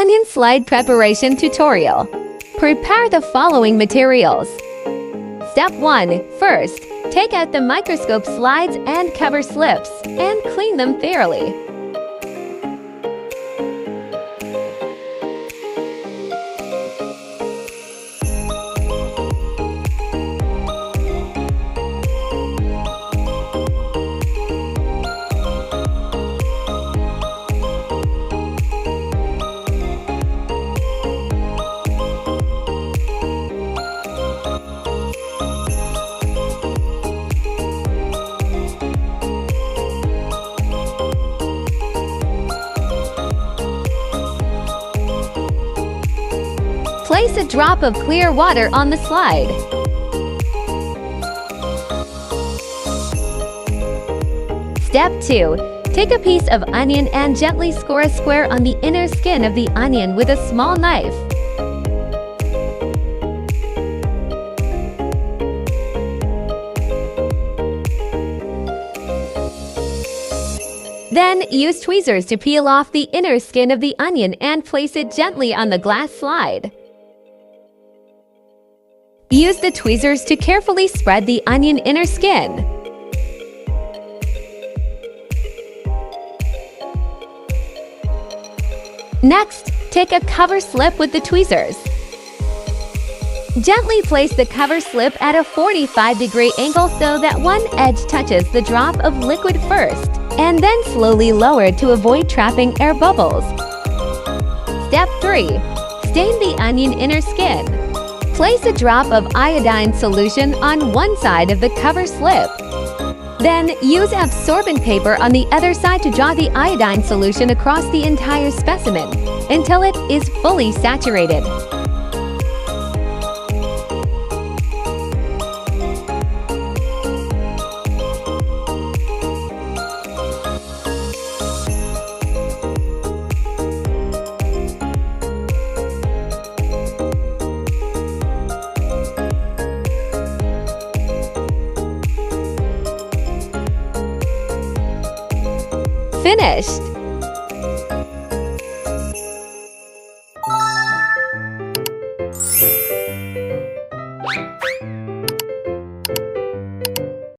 Onion slide preparation tutorial. Prepare the following materials. Step 1. First, take out the microscope slides and cover slips and clean them thoroughly. Place a drop of clear water on the slide. Step 2. Take a piece of onion and gently score a square on the inner skin of the onion with a small knife. Then, use tweezers to peel off the inner skin of the onion and place it gently on the glass slide. Use the tweezers to carefully spread the onion inner skin. Next, take a cover slip with the tweezers. Gently place the cover slip at a 45-degree angle so that one edge touches the drop of liquid first, and then slowly lower to avoid trapping air bubbles. Step 3. Stain the onion inner skin. Place a drop of iodine solution on one side of the cover slip. Then, use absorbent paper on the other side to draw the iodine solution across the entire specimen until it is fully saturated. Finished!